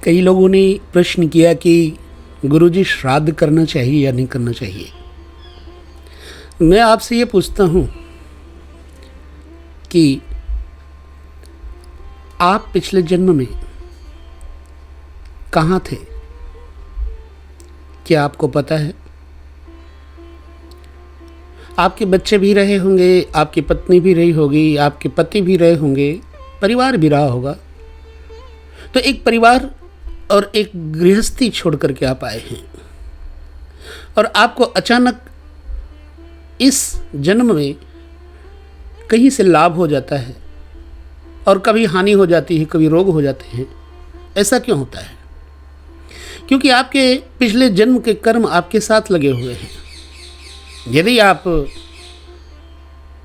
कई लोगों ने प्रश्न किया कि गुरुजी श्राद्ध करना चाहिए या नहीं करना चाहिए। मैं आपसे ये पूछता हूँ कि आप पिछले जन्म में कहाँ थे? क्या आपको पता है? आपके बच्चे भी रहे होंगे, आपकी पत्नी भी रही होगी, आपके पति भी रहे होंगे, परिवार भी रहा होगा। तो एक परिवार और एक गृहस्थी छोड़ करके आप आए हैं और आपको अचानक इस जन्म में कहीं से लाभ हो जाता है और कभी हानि हो जाती है, कभी रोग हो जाते हैं। ऐसा क्यों होता है? क्योंकि आपके पिछले जन्म के कर्म आपके साथ लगे हुए हैं। यदि आप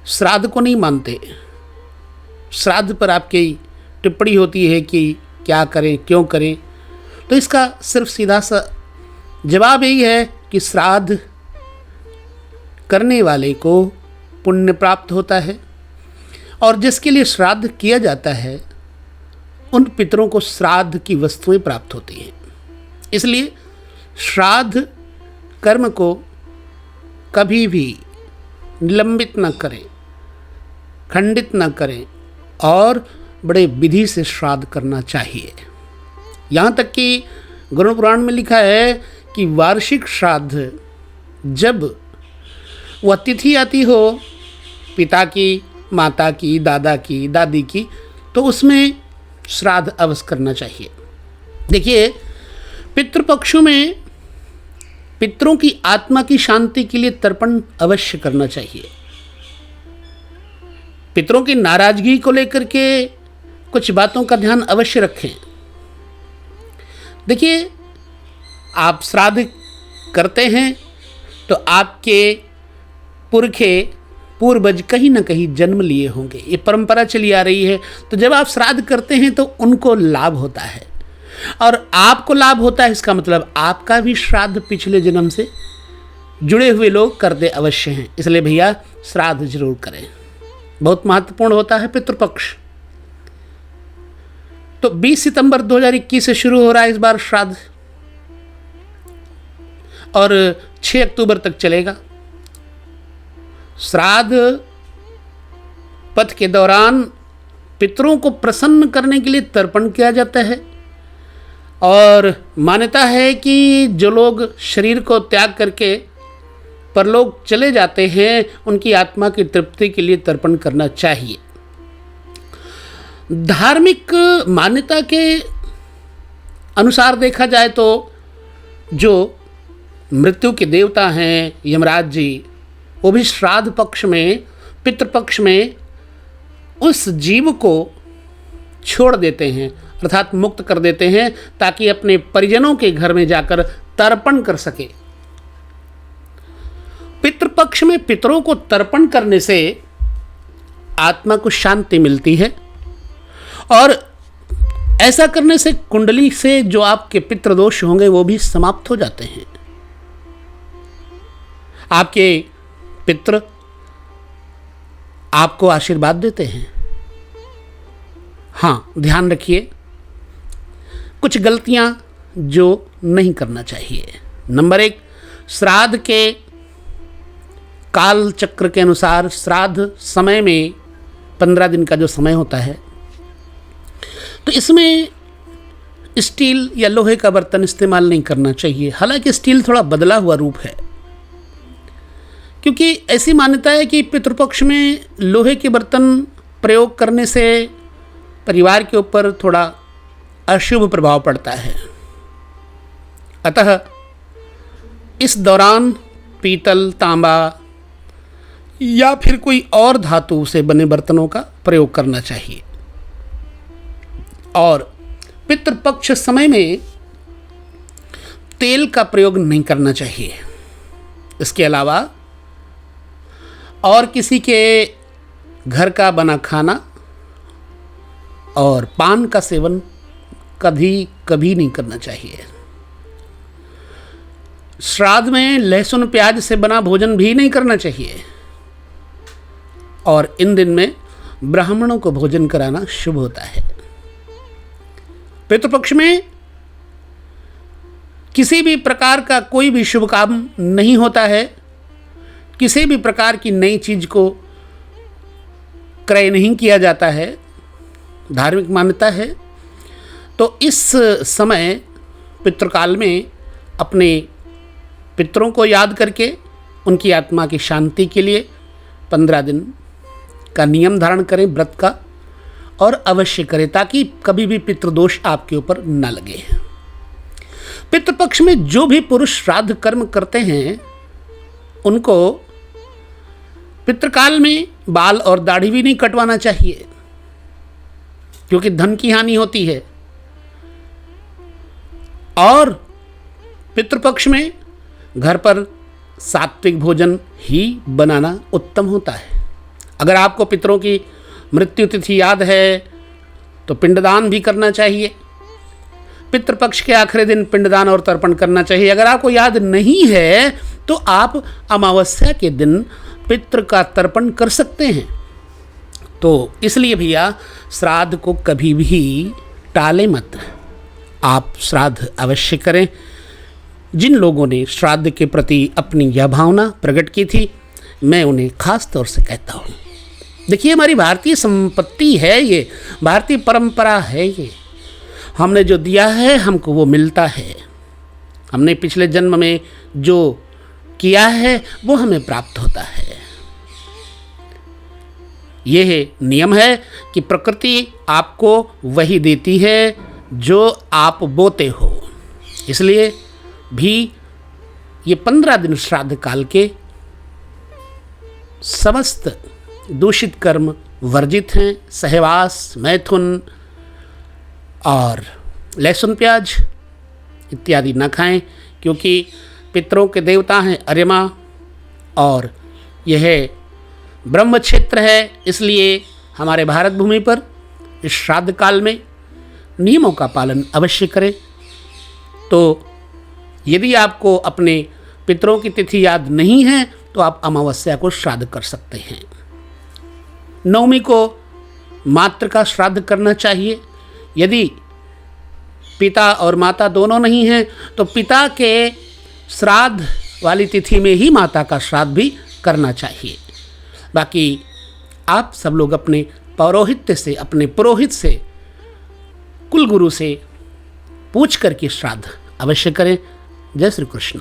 श्राद्ध को नहीं मानते, श्राद्ध पर आपकी टिप्पणी होती है कि क्या करें, क्यों करें, तो इसका सिर्फ सीधा सा जवाब यही है कि श्राद्ध करने वाले को पुण्य प्राप्त होता है और जिसके लिए श्राद्ध किया जाता है उन पितरों को श्राद्ध की वस्तुएं प्राप्त होती हैं। इसलिए श्राद्ध कर्म को कभी भी निलंबित न करें, खंडित न करें और बड़े विधि से श्राद्ध करना चाहिए। यहाँ तक कि गरुड़ पुराण में लिखा है कि वार्षिक श्राद्ध जब वह तिथि आती हो पिता की, माता की, दादा की, दादी की, तो उसमें श्राद्ध अवश्य करना चाहिए। देखिए, पितृपक्षों में पितरों की आत्मा की शांति के लिए तर्पण अवश्य करना चाहिए। पितरों की नाराजगी को लेकर के कुछ बातों का ध्यान अवश्य रखें। देखिए, आप श्राद्ध करते हैं तो आपके पुरखे पूर्वज कहीं ना कहीं जन्म लिए होंगे, ये परंपरा चली आ रही है। तो जब आप श्राद्ध करते हैं तो उनको लाभ होता है और आपको लाभ होता है, इसका मतलब आपका भी श्राद्ध पिछले जन्म से जुड़े हुए लोग करते अवश्य हैं। इसलिए भैया श्राद्ध जरूर करें, बहुत महत्वपूर्ण होता है पितृपक्ष। तो 20 सितंबर 2021 से शुरू हो रहा है इस बार श्राद्ध और 6 अक्टूबर तक चलेगा। श्राद्ध पथ के दौरान पितरों को प्रसन्न करने के लिए तर्पण किया जाता है और मान्यता है कि जो लोग शरीर को त्याग करके परलोक चले जाते हैं उनकी आत्मा की तृप्ति के लिए तर्पण करना चाहिए। धार्मिक मान्यता के अनुसार देखा जाए तो जो मृत्यु के देवता हैं यमराज जी, वो भी श्राद्ध पक्ष में, पितृपक्ष में उस जीव को छोड़ देते हैं, अर्थात मुक्त कर देते हैं, ताकि अपने परिजनों के घर में जाकर तर्पण कर सके। पितृपक्ष में पितरों को तर्पण करने से आत्मा को शांति मिलती है और ऐसा करने से कुंडली से जो आपके पितृदोष होंगे वो भी समाप्त हो जाते हैं। आपके पितृ आपको आशीर्वाद देते हैं। हाँ, ध्यान रखिए कुछ गलतियां जो नहीं करना चाहिए। नंबर 1, श्राद्ध के काल चक्र के अनुसार श्राद्ध समय में 15 दिन का जो समय होता है, तो इसमें स्टील या लोहे का बर्तन इस्तेमाल नहीं करना चाहिए। हालांकि स्टील थोड़ा बदला हुआ रूप है, क्योंकि ऐसी मान्यता है कि पितृपक्ष में लोहे के बर्तन प्रयोग करने से परिवार के ऊपर थोड़ा अशुभ प्रभाव पड़ता है। अतः इस दौरान पीतल, तांबा या फिर कोई और धातु से बने बर्तनों का प्रयोग करना चाहिए और पितृपक्ष समय में तेल का प्रयोग नहीं करना चाहिए। इसके अलावा और किसी के घर का बना खाना और पान का सेवन कभी नहीं करना चाहिए। श्राद्ध में लहसुन प्याज से बना भोजन भी नहीं करना चाहिए और इन दिन में ब्राह्मणों को भोजन कराना शुभ होता है। पितृपक्ष में किसी भी प्रकार का कोई भी शुभ काम नहीं होता है, किसी भी प्रकार की नई चीज को क्रय नहीं किया जाता है, धार्मिक मान्यता है। तो इस समय पितृकाल में अपने पितरों को याद करके उनकी आत्मा की शांति के लिए 15 दिन का नियम धारण करें व्रत का, और अवश्य करें ताकि कभी भी पितृदोष आपके ऊपर न लगे। पितृपक्ष में जो भी पुरुष श्राद्ध कर्म करते हैं उनको पितृकाल में बाल और दाढ़ी भी नहीं कटवाना चाहिए, क्योंकि धन की हानि होती है। और पितृपक्ष में घर पर सात्विक भोजन ही बनाना उत्तम होता है। अगर आपको पितरों की मृत्यु तिथि याद है तो पिंडदान भी करना चाहिए। पितृपक्ष के आखिरी दिन पिंडदान और तर्पण करना चाहिए। अगर आपको याद नहीं है तो आप अमावस्या के दिन पितृ का तर्पण कर सकते हैं। तो इसलिए भैया श्राद्ध को कभी भी टाले मत, आप श्राद्ध अवश्य करें। जिन लोगों ने श्राद्ध के प्रति अपनी यह भावना प्रकट की थी, मैं उन्हें खास तौर से कहता हूँ। देखिए, हमारी भारतीय संपत्ति है, ये भारतीय परंपरा है। ये हमने जो दिया है हमको वो मिलता है। हमने पिछले जन्म में जो किया है वो हमें प्राप्त होता है। यह नियम है कि प्रकृति आपको वही देती है जो आप बोते हो। इसलिए भी ये 15 दिन श्राद्ध काल के समस्त दूषित कर्म वर्जित हैं। सहवास, मैथुन और लहसुन प्याज इत्यादि न खाएं, क्योंकि पितरों के देवता हैं अर्यमा और यह ब्रह्म क्षेत्र है। इसलिए हमारे भारत भूमि पर इस श्राद्ध काल में नियमों का पालन अवश्य करें। तो यदि आपको अपने पितरों की तिथि याद नहीं है तो आप अमावस्या को श्राद्ध कर सकते हैं। नवमी को मातृ का श्राद्ध करना चाहिए। यदि पिता और माता दोनों नहीं हैं तो पिता के श्राद्ध वाली तिथि में ही माता का श्राद्ध भी करना चाहिए। बाकी आप सब लोग अपने पौरोहित्य से, अपने पुरोहित से, कुलगुरु से पूछ कर के श्राद्ध अवश्य करें। जय श्री कृष्ण।